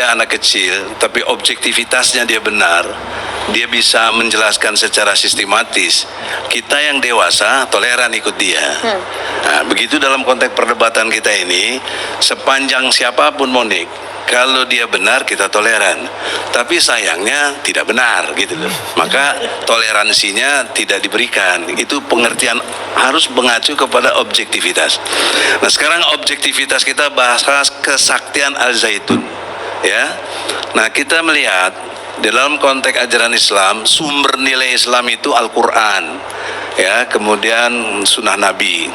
dia anak kecil, tapi objektivitasnya dia benar, dia bisa menjelaskan secara sistematis, kita yang dewasa toleran ikut dia. Nah, begitu dalam konteks perdebatan kita ini, sepanjang siapapun Monik, kalau dia benar kita toleran, tapi sayangnya tidak benar gitu loh. Maka toleransinya tidak diberikan. Itu pengertian harus mengacu kepada objektivitas. Nah, sekarang objektivitas kita bahas kesaktian Al-Zaitun, ya. Nah, kita melihat di dalam konteks ajaran Islam, sumber nilai Islam itu Al-Quran, ya, kemudian Sunnah Nabi.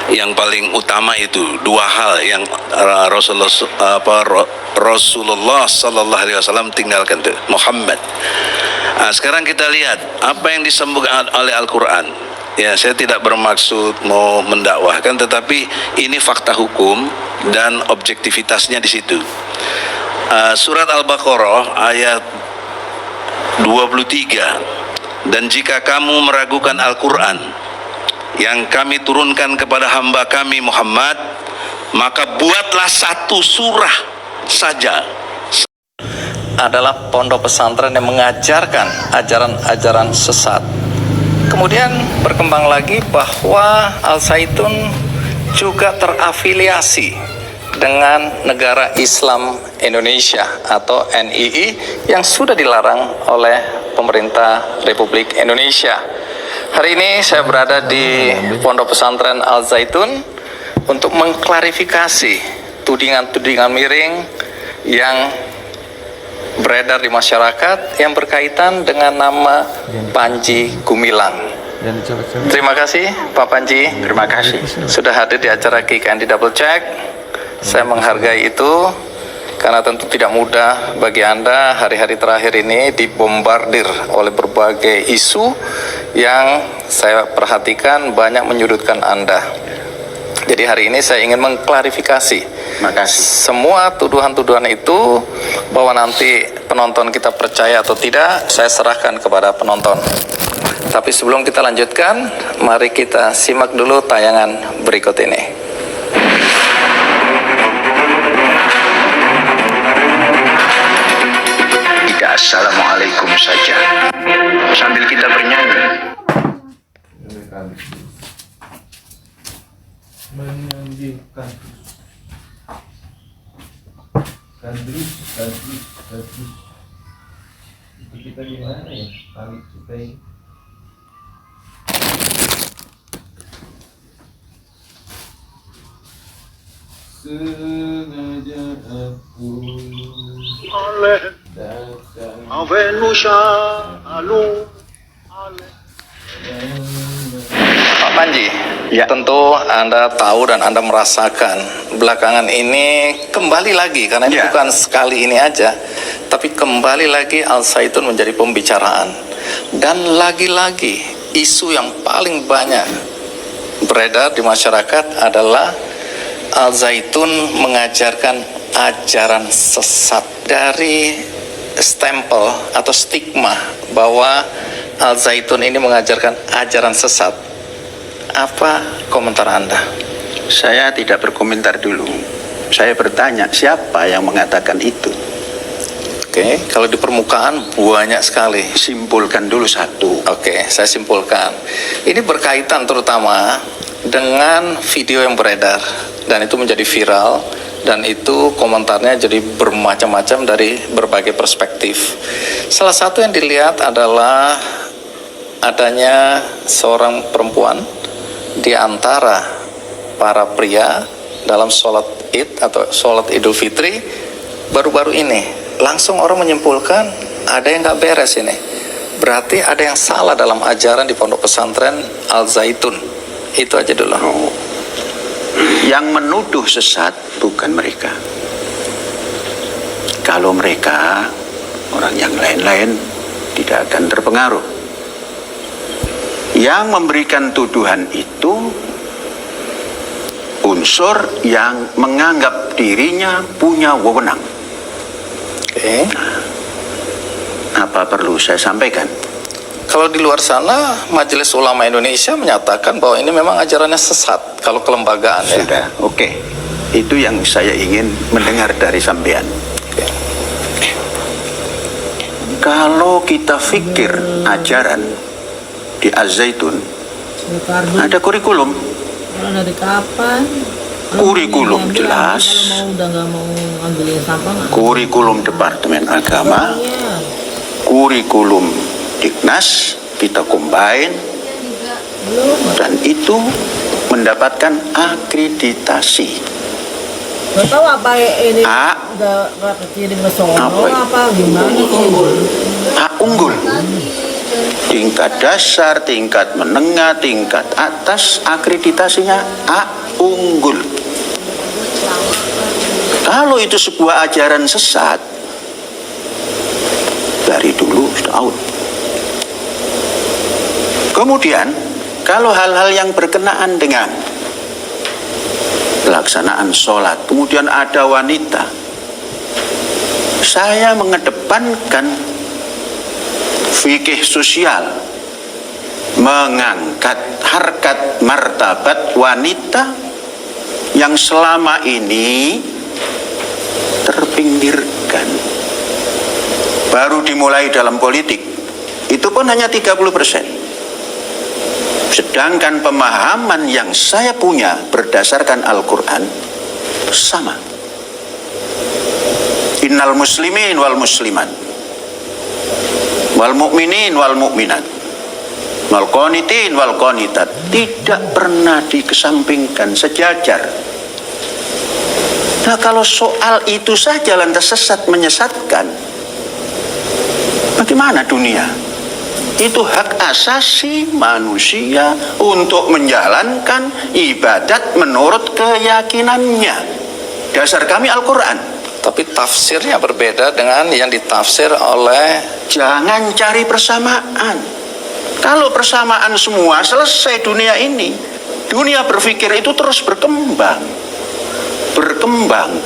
Yang paling utama itu dua hal yang Rasulullah Sallallahu Alaihi Wasallam tinggalkan itu Muhammad. Nah, sekarang kita lihat apa yang disebutkan oleh Al-Quran. Ya, saya tidak bermaksud mau mendakwahkan, tetapi ini fakta hukum dan objektivitasnya di situ. Surat Al-Baqarah ayat 23, dan jika kamu meragukan Al-Quran yang kami turunkan kepada hamba kami Muhammad, maka buatlah satu surah saja. Adalah pondok pesantren yang mengajarkan ajaran-ajaran sesat. Kemudian berkembang lagi bahwa Al-Zaitun juga terafiliasi dengan Negara Islam Indonesia atau NII yang sudah dilarang oleh pemerintah Republik Indonesia. Hari ini saya berada di Pondok Pesantren Al-Zaitun untuk mengklarifikasi tudingan-tudingan miring yang beredar di masyarakat yang berkaitan dengan nama Panji Gumilang. Terima kasih Pak Panji. Terima kasih sudah hadir di acara Kick and Double Check. Saya menghargai itu karena tentu tidak mudah bagi Anda hari-hari terakhir ini dibombardir oleh berbagai isu yang saya perhatikan banyak menyudutkan Anda. Jadi hari ini saya ingin mengklarifikasi semua tuduhan-tuduhan itu, bahwa nanti penonton kita percaya atau tidak saya serahkan kepada penonton. Tapi sebelum kita lanjutkan, mari kita simak dulu tayangan berikut ini. Assalamualaikum saja sambil kita bernyanyi. Menunjukkan kandus itu kita gimana ya kali supaya sengaja aku oleh Pak Panji, ya. Tentu Anda tahu dan Anda merasakan belakangan ini kembali lagi, karena ini bukan sekali ini aja, tapi kembali lagi Al-Zaitun menjadi pembicaraan. Dan lagi-lagi isu yang paling banyak beredar di masyarakat adalah Al-Zaitun mengajarkan ajaran sesat. Dari stempel atau stigma bahwa Al-Zaitun ini mengajarkan ajaran sesat, apa komentar Anda? Saya tidak berkomentar dulu. Saya bertanya siapa yang mengatakan itu. Oke, kalau di permukaan banyak sekali. Simpulkan dulu satu. Oke, saya simpulkan. Ini berkaitan terutama dengan video yang beredar dan itu menjadi viral. Dan itu komentarnya jadi bermacam-macam dari berbagai perspektif. Salah satu yang dilihat adalah adanya seorang perempuan di antara para pria dalam sholat Id atau sholat Idul Fitri baru-baru ini. Langsung orang menyimpulkan ada yang gak beres ini. Berarti ada yang salah dalam ajaran di pondok pesantren Al-Zaitun. Itu aja dulu. Yang menuduh sesat bukan mereka. Kalau mereka, orang yang lain-lain tidak akan terpengaruh. Yang memberikan tuduhan itu unsur yang menganggap dirinya punya wewenang. Oke. Apa perlu saya sampaikan? Kalau di luar sana, Majelis Ulama Indonesia menyatakan bahwa ini memang ajarannya sesat kalau kelembagaan. Sudah, oke. Itu yang saya ingin mendengar dari sampean. Kalau kita fikir ajaran di Az-Zaitun, ada kurikulum. Dari kapan? Kurikulum jelas. Kalau mau udah nggak mau ambilin sampah nggak? Kurikulum Departemen Agama, Iya. kurikulum Diknas, kita combine, dan itu mendapatkan akreditasi. Nggak tahu apa ini A. udah nggak kirim ke sono Apa itu? apa gimana sih? A unggul. Tingkat dasar, tingkat menengah, tingkat atas, akreditasinya A unggul. Kalau itu sebuah ajaran sesat, dari dulu sudah out. Kemudian, kalau hal-hal yang berkenaan dengan pelaksanaan sholat, kemudian ada wanita, saya mengedepankan fikih sosial, mengangkat harkat martabat wanita yang selama ini terpinggirkan. Baru dimulai dalam politik, itu pun hanya 30%. Sedangkan pemahaman yang saya punya berdasarkan Al-Quran sama. Innal muslimin wal muslimat wal mu'minin wal mu'minat wal qanitin wal qanitat tidak pernah dikesampingkan, sejajar. Nah, kalau soal itu saja lantas sesat menyesatkan, bagaimana dunia? Itu hak asasi manusia untuk menjalankan ibadat menurut keyakinannya. Dasar kami Al-Quran. Tapi tafsirnya berbeda dengan yang ditafsir oleh. Jangan cari persamaan. Kalau persamaan semua, selesai dunia ini. Dunia berpikir itu terus berkembang. Berkembang.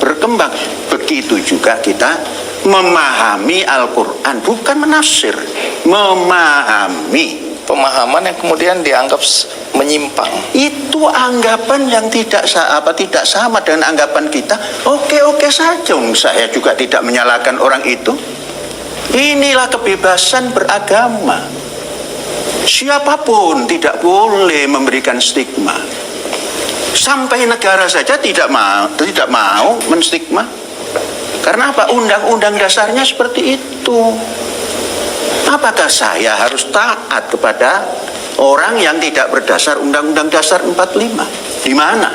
Begitu juga kita memahami Al-Quran, bukan menafsir, memahami. Pemahaman yang kemudian dianggap menyimpang. Itu anggapan yang tidak sama dengan anggapan kita. Oke saja, saya juga tidak menyalahkan orang itu. Inilah kebebasan beragama. Siapapun tidak boleh memberikan stigma. Sampai negara saja tidak mau menstigma. Karena apa? Undang-undang dasarnya seperti itu. Apakah saya harus taat kepada orang yang tidak berdasar Undang-Undang Dasar 45? Di mana?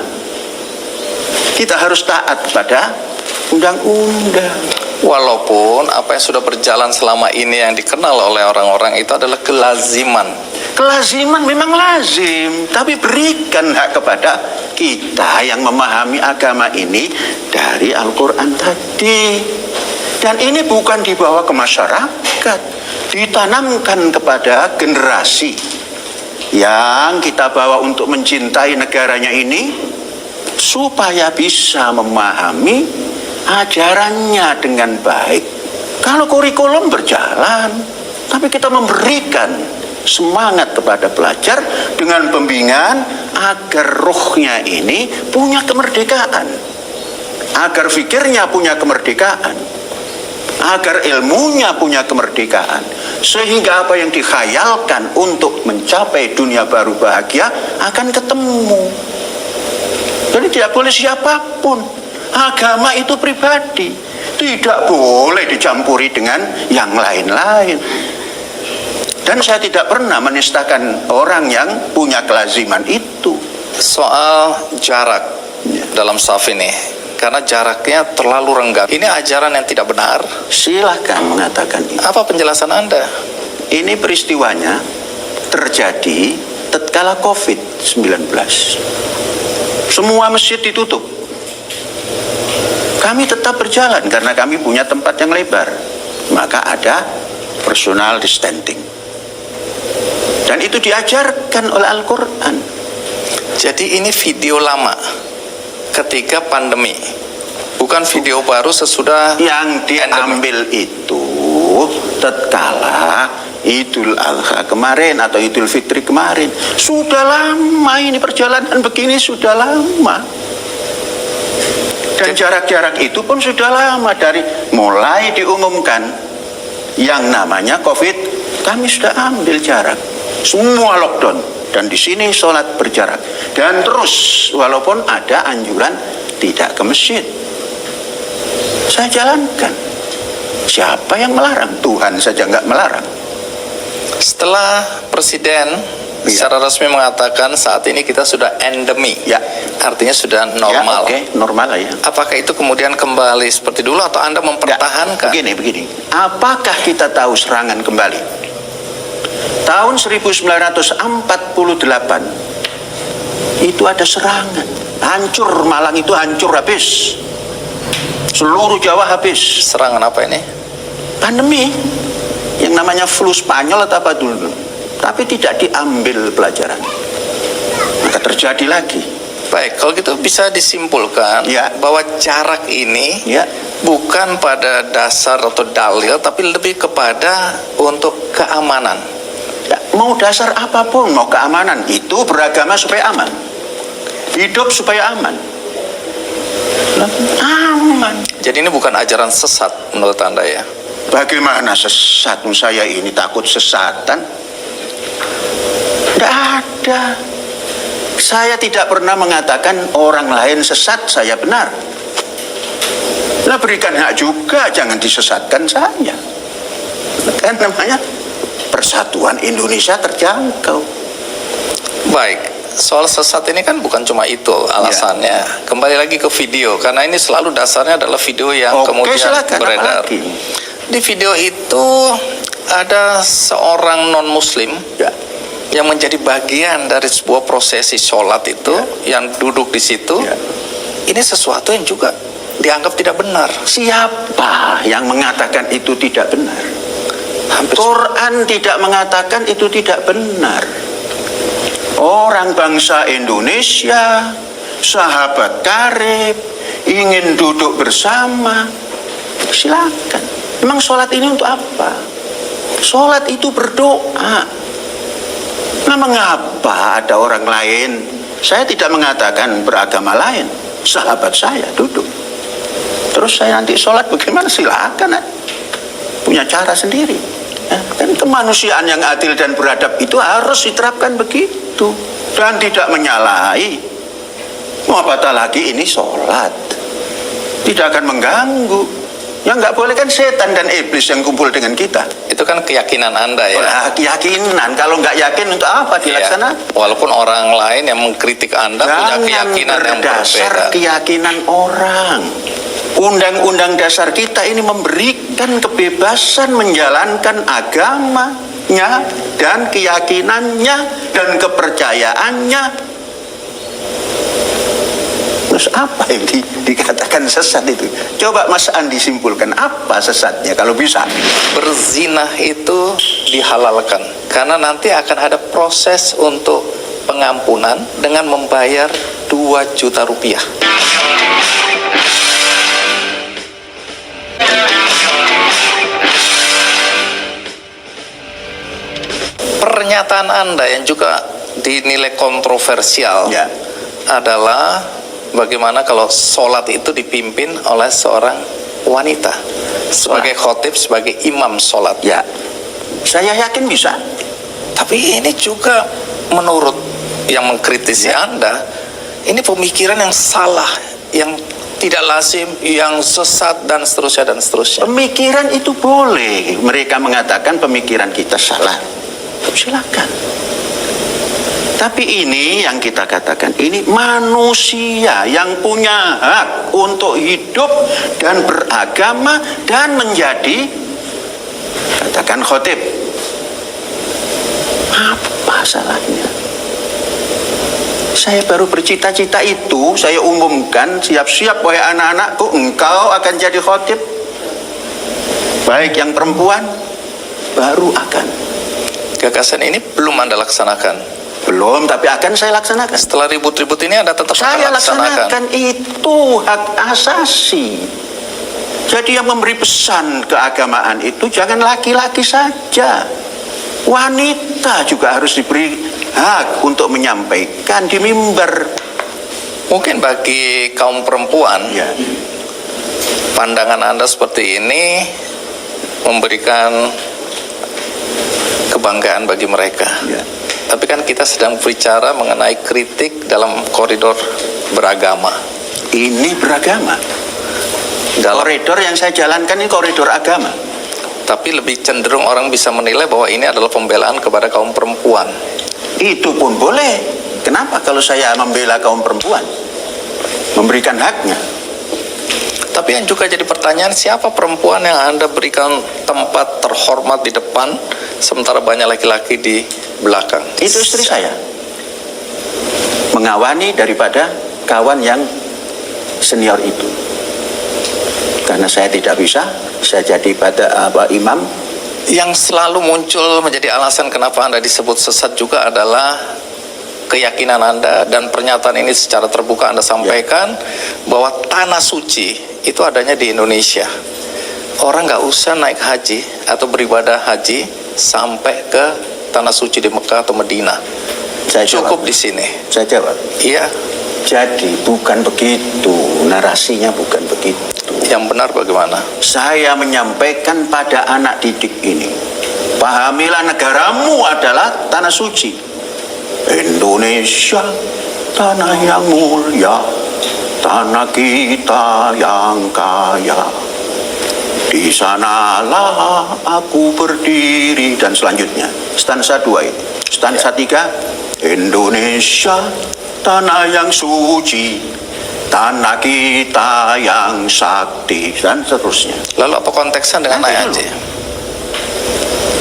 Kita harus taat kepada undang-undang. Walaupun apa yang sudah berjalan selama ini yang dikenal oleh orang-orang itu adalah kelaziman. Kelaziman memang lazim, tapi berikan hak kepada kita yang memahami agama ini dari Al-Quran tadi. Dan ini bukan dibawa ke masyarakat, ditanamkan kepada generasi yang kita bawa untuk mencintai negaranya ini, supaya bisa memahami ajarannya dengan baik. Kalau kurikulum berjalan, tapi kita memberikan semangat kepada pelajar dengan pembinaan agar rohnya ini punya kemerdekaan, agar fikirnya punya kemerdekaan, agar ilmunya punya kemerdekaan, sehingga apa yang dikhayalkan untuk mencapai dunia baru bahagia akan ketemu. Jadi tidak boleh siapapun, agama itu pribadi, tidak boleh dicampuri dengan yang lain-lain. Dan saya tidak pernah menistakan orang yang punya kelaziman itu. Soal jarak dalam saf ini, karena jaraknya terlalu renggang. Ini ajaran yang tidak benar. Silahkan mengatakan itu. Apa penjelasan Anda? Ini peristiwanya terjadi tatkala COVID-19. Semua masjid ditutup. Kami tetap berjalan karena kami punya tempat yang lebar. Maka ada personal distancing. Dan itu diajarkan oleh Al-Quran. Jadi ini video lama ketika pandemi, bukan video baru sesudah. Yang diambil itu tatkala Idul Adha kemarin atau Idul Fitri kemarin. Sudah lama ini perjalanan begini, sudah lama. Dan jarak-jarak itu pun sudah lama, dari mulai diumumkan yang namanya COVID, kami sudah ambil jarak. Semua lockdown. Dan di sini sholat berjarak. Dan terus, walaupun ada anjuran tidak ke masjid, saya jalankan. Siapa yang melarang? Tuhan saja nggak melarang. Setelah Presiden secara resmi mengatakan saat ini kita sudah endemi, Ya. artinya sudah normal. Ya, oke, normal lah ya. Apakah itu kemudian kembali seperti dulu atau Anda mempertahankan? Begini. Apakah kita tahu serangan kembali? Tahun 1948 itu ada serangan. Hancur, Malang itu hancur habis. Seluruh Jawa habis. Serangan apa ini? Pandemi yang namanya flu Spanyol atau apa dulu. Tapi tidak diambil pelajaran. Maka terjadi lagi. Baik, kalau gitu bisa disimpulkan Ya. bahwa jarak ini Ya. bukan pada dasar atau dalil, tapi lebih kepada untuk keamanan. Ya, mau dasar apapun, mau keamanan, itu beragama supaya aman. Hidup supaya aman. Aman. Jadi ini bukan ajaran sesat menurut Anda ya? Bagaimana sesat? Saya ini takut sesatan. Tidak ada. Saya tidak pernah mengatakan orang lain sesat, saya benar. Nah, berikan hak juga, jangan disesatkan saya. Kan namanya persatuan Indonesia terjangkau. Baik, soal sesat ini kan bukan cuma itu alasannya. Kembali lagi ke video, karena ini selalu dasarnya adalah video yang Oke, kemudian silakan, beredar. apalagi? Di video itu ada seorang non-muslim Ya. yang menjadi bagian dari sebuah prosesi sholat itu, yang duduk di situ. Ya. Ini sesuatu yang juga dianggap tidak benar. Siapa yang mengatakan itu tidak benar? Hampir Quran tidak mengatakan itu tidak benar. Orang bangsa Indonesia, sahabat karib, ingin duduk bersama, silakan. Memang sholat ini untuk apa? Sholat itu berdoa. Nah, mengapa ada orang lain? Saya tidak mengatakan beragama lain. Sahabat saya duduk. Terus saya nanti sholat bagaimana? Silakan. Punya cara sendiri. Kan kemanusiaan yang adil dan beradab itu harus diterapkan begitu. Dan tidak menyalahi. Mau apatah lagi ini sholat. Tidak akan mengganggu. Yang nggak boleh kan setan dan iblis yang kumpul dengan kita. itu kan keyakinan Anda ya. Nah, keyakinan. Kalau nggak yakin untuk apa dilaksanakan? Iya. Walaupun orang lain yang mengkritik Anda punya keyakinan yang berdasar berbeda. keyakinan orang. Undang-undang dasar kita ini memberikan kebebasan menjalankan agamanya dan keyakinannya dan kepercayaannya. Terus apa yang dikatakan sesat itu? Coba Mas Andi simpulkan apa sesatnya kalau bisa. Berzina itu dihalalkan karena nanti akan ada proses untuk pengampunan dengan membayar 2 juta rupiah. Pernyataan Anda yang juga dinilai kontroversial Ya. adalah bagaimana kalau sholat itu dipimpin oleh seorang wanita sebagai khotib, sebagai imam sholat. Ya, saya yakin bisa. Tapi ini juga menurut yang mengkritisi Anda, ini pemikiran yang salah, yang tidak lazim, yang sesat dan seterusnya dan seterusnya. Pemikiran itu boleh. Mereka mengatakan pemikiran kita salah. Silakan. Tapi ini yang kita katakan, ini manusia yang punya hak untuk hidup dan beragama dan menjadi, katakan khotib. Apa salahnya? Saya baru bercita-cita itu, saya umumkan, siap-siap wahai anak-anakku, engkau akan jadi khotib. Baik yang perempuan, baru akan. Gagasan ini belum Anda laksanakan. Belum, tapi akan saya laksanakan. Setelah ribut-ribut ini Anda tetap Saya akan laksanakan. itu hak asasi. Jadi yang memberi pesan keagamaan itu jangan laki-laki saja. Wanita juga harus diberi hak untuk menyampaikan di mimbar. Mungkin bagi kaum perempuan, Ya. pandangan Anda seperti ini memberikan kebanggaan bagi mereka. Ya. Tapi kan kita sedang berbicara mengenai kritik dalam koridor beragama. Ini beragama. Dalam, Koridor yang saya jalankan ini koridor agama. tapi lebih cenderung orang bisa menilai bahwa ini adalah pembelaan kepada kaum perempuan. Itu pun boleh. Kenapa kalau saya membela kaum perempuan? Memberikan haknya. Tapi yang juga jadi pertanyaan, siapa perempuan yang Anda berikan tempat terhormat di depan, sementara banyak laki-laki di belakang? Itu istri saya. Mengawani daripada kawan yang senior itu. Karena saya tidak bisa, saya jadi pada imam. Yang selalu muncul menjadi alasan kenapa Anda disebut sesat juga adalah keyakinan Anda, dan pernyataan ini secara terbuka Anda sampaikan bahwa tanah suci itu adanya di Indonesia. Orang nggak usah naik haji atau beribadah haji sampai ke tanah suci di Mekah atau Medina. Saya Cukup jawab. di sini. Saya jawab. Iya. Jadi bukan begitu, narasinya bukan begitu. Yang benar bagaimana? Saya menyampaikan pada anak didik ini, pahamilah negaramu adalah tanah suci. Indonesia, tanah yang mulia, tanah kita yang kaya. Di sanalah aku berdiri, dan selanjutnya stansa 2 itu. Stansa 3, Indonesia, tanah yang suci, tanah kita yang sakti, dan seterusnya. Lalu apa konteksnya dengan Nanti naik dulu. haji?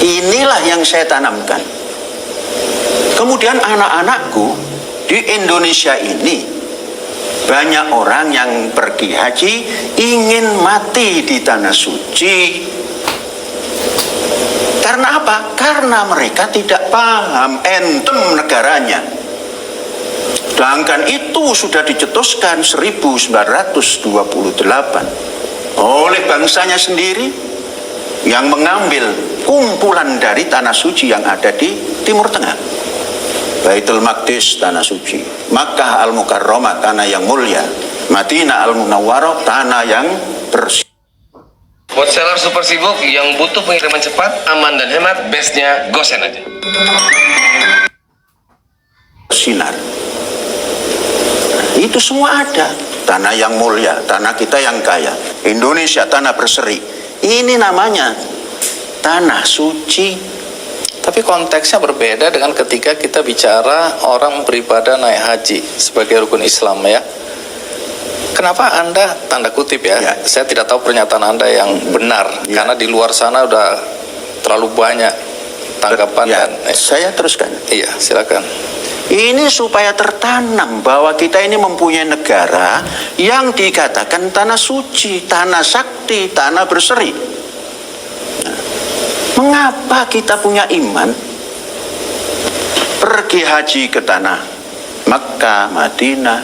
Inilah yang saya tanamkan. Kemudian anak-anakku di Indonesia ini, banyak orang yang pergi haji ingin mati di tanah suci. Karena apa? Karena mereka tidak paham entem negaranya. Sedangkan itu sudah dicetuskan 1928 oleh bangsanya sendiri, yang mengambil kumpulan dari tanah suci yang ada di Timur Tengah. Baitul Maqdis tanah suci, Makkah Al-Mukarramah tanah yang mulia, Madinah Al-Munawwarah tanah yang bersih. Buat seller super sibuk yang butuh pengiriman cepat, aman dan hemat, bestnya Gosen aja. Sinar. Itu semua ada. Tanah yang mulia, tanah kita yang kaya. Indonesia tanah berseri. Ini namanya tanah suci. Tapi konteksnya berbeda dengan ketika kita bicara orang beribadah naik haji sebagai rukun Islam, ya. Kenapa Anda, tanda kutip ya, Ya. saya tidak tahu pernyataan Anda yang benar, Ya. karena di luar sana udah terlalu banyak tanggapan Ya, dan saya teruskan. iya, silakan. Ini supaya tertanam bahwa kita ini mempunyai negara yang dikatakan tanah suci, tanah sakti, tanah berseri. Nah, mengapa kita punya iman pergi haji ke tanah Makkah, Madinah,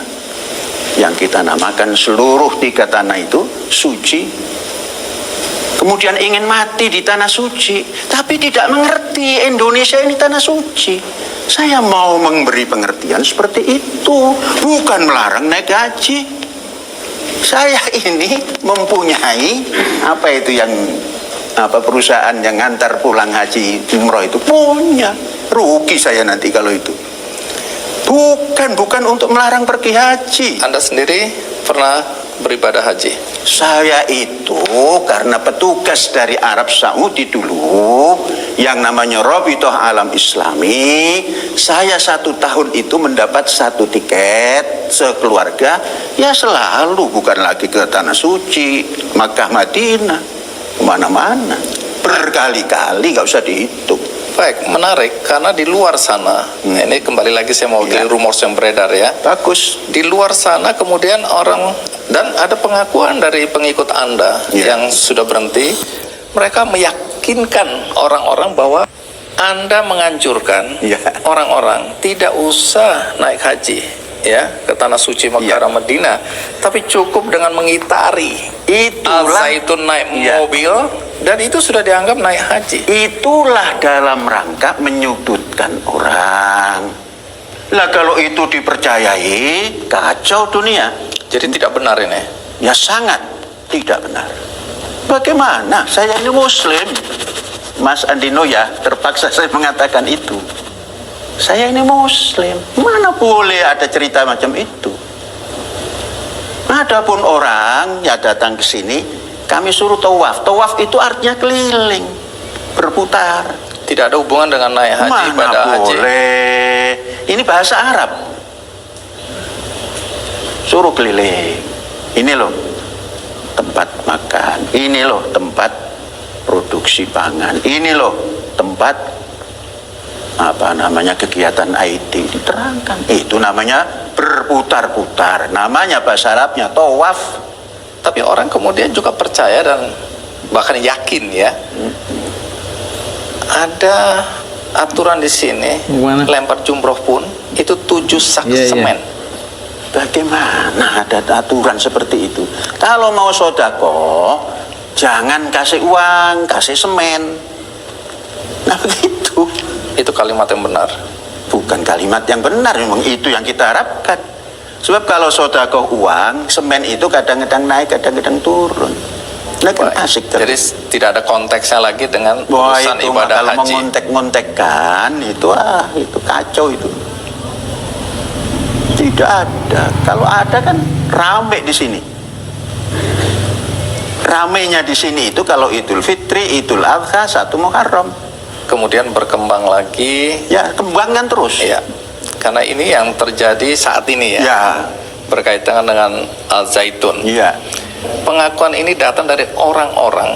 yang kita namakan seluruh 3 tanah itu suci, kemudian ingin mati di tanah suci, tapi tidak mengerti Indonesia ini tanah suci. Saya mau memberi pengertian seperti itu, bukan melarang naik haji. Saya ini mempunyai perusahaan yang ngantar pulang haji umroh itu, punya. Rugi saya nanti kalau itu. Bukan untuk melarang pergi haji. Anda sendiri pernah beribadah haji? Saya itu karena petugas dari Arab Saudi dulu yang namanya Rabithah Alam Islami, saya 1 tahun itu mendapat 1 tiket sekeluarga, ya selalu, bukan lagi ke Tanah Suci, Makkah, Madinah, kemana-mana, berkali-kali, gak usah dihitung. Baik, menarik, karena di luar sana, ini kembali lagi saya mau Ya. rumors yang beredar ya. Bagus. Di luar sana kemudian orang, dan ada pengakuan dari pengikut Anda Ya. yang sudah berhenti, mereka meyakinkan orang-orang bahwa Anda menganjurkan Ya. orang-orang tidak usah naik haji ya ke tanah suci Makkah Ya. dan Madinah, tapi cukup dengan mengitari Itulah, Al-Zaitun naik Ya. mobil, dan itu sudah dianggap naik haji. itulah dalam rangka menyudutkan orang. Lah kalau itu dipercayai, kacau dunia. Jadi tidak benar ini. Ya sangat tidak benar. Bagaimana? Saya ini Muslim, Mas Andino ya, terpaksa saya mengatakan itu. Saya ini Muslim, mana boleh ada cerita macam itu? Adapun orang yang datang ke sini, kami suruh tawaf. Tawaf itu artinya keliling, berputar. Tidak ada hubungan dengan naik haji Mana pada haji. boleh? Ini bahasa Arab. Suruh keliling. Ini loh tempat makan. Ini loh tempat produksi pangan. Ini loh tempat kegiatan IT, diterangkan. Itu namanya berputar-putar. Namanya bahasa Arabnya tawaf. Tapi orang kemudian juga percaya dan bahkan yakin ya. Ada aturan di sini, lempar jumroh pun itu 7 sak semen. Bagaimana ada aturan seperti itu? Kalau mau sodako, jangan kasih uang, kasih semen. Nah begitu. Itu kalimat yang benar. Bukan kalimat yang benar, memang itu yang kita harapkan. Sebab kalau sodako uang, semen itu kadang-kadang naik, kadang-kadang turun. Nah kan asik terus. Jadi tidak ada konteksnya lagi dengan Wah, urusan itu ibadah kalau haji. mengontek-ngontekkan itu kacau itu. Tidak ada. Kalau ada kan rame di sini. Ramenya di sini itu kalau Idul Fitri, Idul Adha, 1 Muharram. Kemudian berkembang lagi. Ya, kembangkan terus. Ya. Karena ini yang terjadi saat ini ya. Ya, Berkaitan dengan Al-Zaitun. iya. Pengakuan ini datang dari orang-orang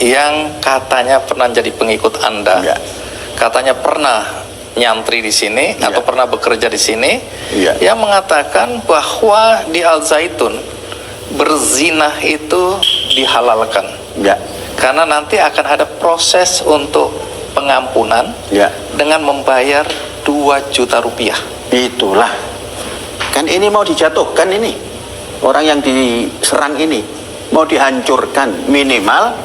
yang katanya pernah jadi pengikut Anda. Ya. Katanya pernah nyantri di sini Ya. atau pernah bekerja di sini. Ya. Yang mengatakan bahwa di Al-Zaitun berzina itu dihalalkan. Ya, Karena nanti akan ada proses untuk pengampunan ya. dengan membayar 2 juta rupiah. Itulah. Kan ini mau dijatuhkan ini. Orang yang diserang ini mau dihancurkan minimal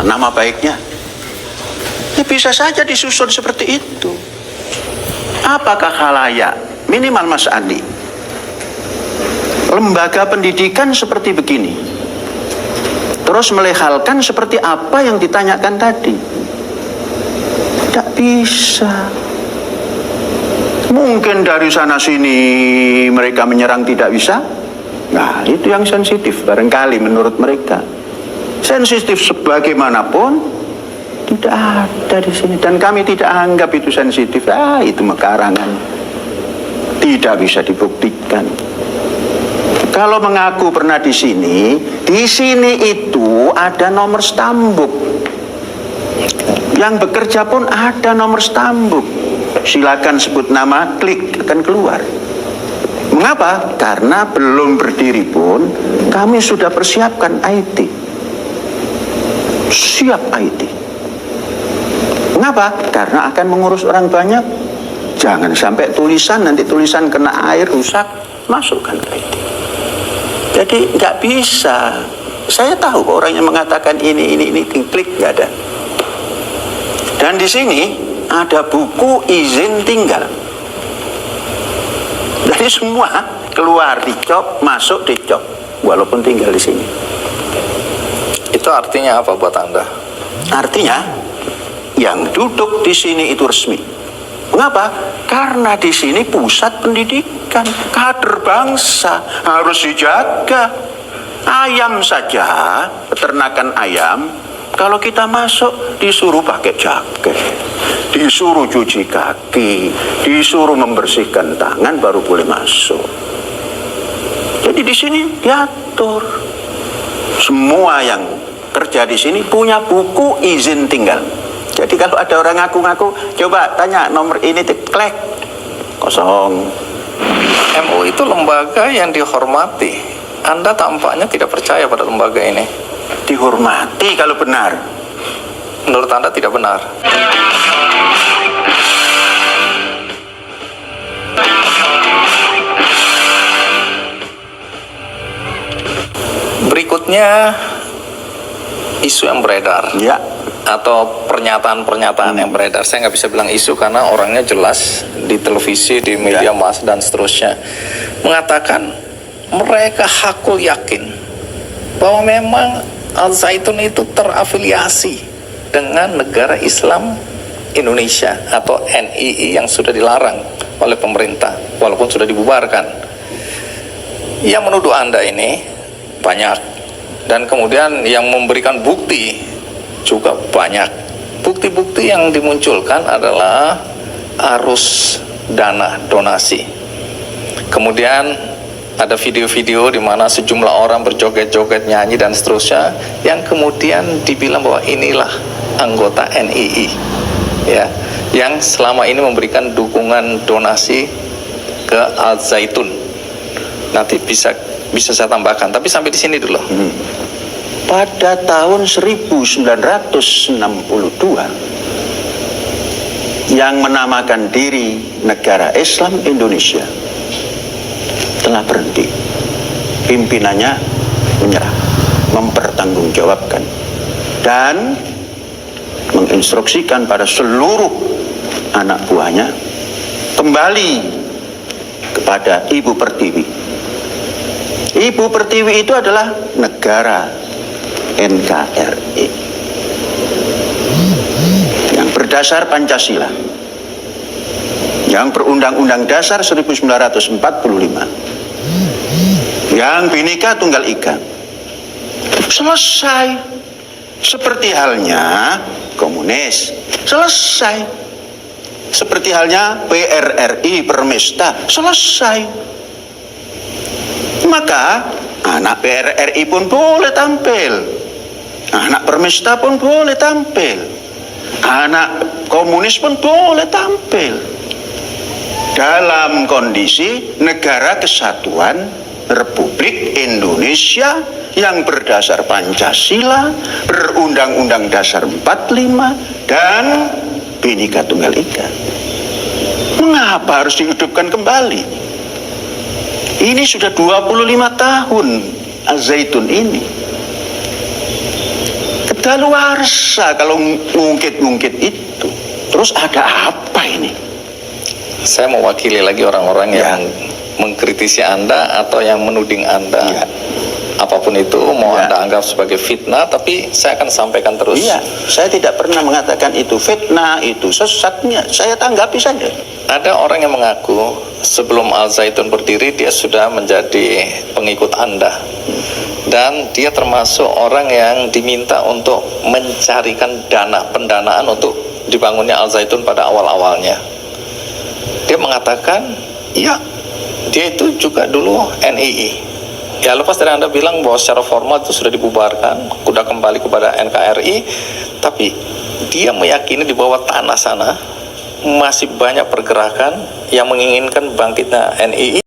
nama baiknya. Ya bisa saja disusun seperti itu. Apakah khalayak? Minimal Mas Andi. Lembaga pendidikan seperti begini. Terus melehalkan seperti apa yang ditanyakan tadi. Tidak bisa. Mungkin dari sana sini mereka menyerang tidak bisa. Nah itu yang sensitif barangkali menurut mereka. Sensitif sebagaimanapun tidak ada di sini dan kami tidak anggap itu sensitif. Itu mekarangan. Tidak bisa dibuktikan. Kalau mengaku pernah di sini itu ada nomor stambuk. Yang bekerja pun ada nomor stambuk. Silakan sebut nama, klik akan keluar. Mengapa? Karena belum berdiri pun kami sudah persiapkan IT. Siap IT. Mengapa? Karena akan mengurus orang banyak. Jangan sampai nanti tulisan kena air rusak, masukkan ke IT. Jadi nggak bisa. Saya tahu orang yang mengatakan ini klik nggak ada. Dan di sini ada buku izin tinggal. Jadi semua keluar dicop, masuk dicop, walaupun tinggal di sini. Itu artinya apa buat Anda? Artinya yang duduk di sini itu resmi. Mengapa? Karena di sini pusat pendidikan, kader bangsa harus dijaga. Ayam saja, peternakan ayam. Kalau kita masuk disuruh pakai jaket, disuruh cuci kaki, disuruh membersihkan tangan baru boleh masuk. Jadi di sini diatur. Semua yang kerja di sini punya buku izin tinggal. Jadi kalau ada orang ngaku-ngaku, coba tanya nomor ini, klek kosong. MUI itu lembaga yang dihormati. Anda tampaknya tidak percaya pada lembaga ini. Dihormati kalau benar. Menurut Anda tidak benar. Berikutnya isu yang beredar. Ya. Atau pernyataan-pernyataan yang beredar. Saya nggak bisa bilang isu karena orangnya jelas di televisi, di media massa dan seterusnya. Mengatakan mereka hakul yakin bahwa memang Al Zaitun itu terafiliasi dengan negara Islam Indonesia atau NII yang sudah dilarang oleh pemerintah walaupun sudah dibubarkan. Yang menuduh Anda ini banyak, dan kemudian yang memberikan bukti juga banyak. Bukti-bukti yang dimunculkan adalah arus dana donasi. Kemudian ada video-video di mana sejumlah orang berjoget-joget, nyanyi dan seterusnya, yang kemudian dibilang bahwa inilah anggota NII, ya, yang selama ini memberikan dukungan donasi ke Al Zaitun. Nanti bisa saya tambahkan, tapi sampai di sini dulu. Pada tahun 1962 yang menamakan diri Negara Islam Indonesia telah berhenti. Pimpinannya menyerah, mempertanggungjawabkan, dan menginstruksikan pada seluruh anak buahnya kembali kepada Ibu Pertiwi. Ibu Pertiwi itu adalah negara NKRI yang berdasar Pancasila, yang berundang-undang dasar 1945, yang Bhinneka Tunggal Ika. Selesai. Seperti halnya komunis, selesai. Seperti halnya PRRI, Permesta, selesai. Maka anak PRRI pun boleh tampil, anak Permesta pun boleh tampil, anak komunis pun boleh tampil dalam kondisi negara kesatuan Republik Indonesia yang berdasar Pancasila, berundang-undang dasar 45 dan Bhinneka Tunggal Ika. Mengapa harus dihidupkan kembali? Ini sudah 25 tahun Al Zaitun ini. Kedaluarsa kalau ngungkit-ngungkit itu. Terus ada apa ini? Saya mewakili lagi orang-orang yang mengkritisi Anda atau yang menuding Anda. Ya. Apapun itu mau Ya. Anda anggap sebagai fitnah, tapi saya akan sampaikan terus. Iya, saya tidak pernah mengatakan itu fitnah, itu sesatnya. Saya tanggapi saja. Ada orang yang mengaku sebelum Al Zaitun berdiri dia sudah menjadi pengikut Anda, dan dia termasuk orang yang diminta untuk mencarikan pendanaan untuk dibangunnya Al Zaitun pada awal-awalnya. Dia mengatakan, ya, dia itu juga dulu NII. Ya, lepas dari Anda bilang bahwa secara formal itu sudah dibubarkan, sudah kembali kepada NKRI, tapi dia meyakini di bawah tanah sana masih banyak pergerakan yang menginginkan bangkitnya NII.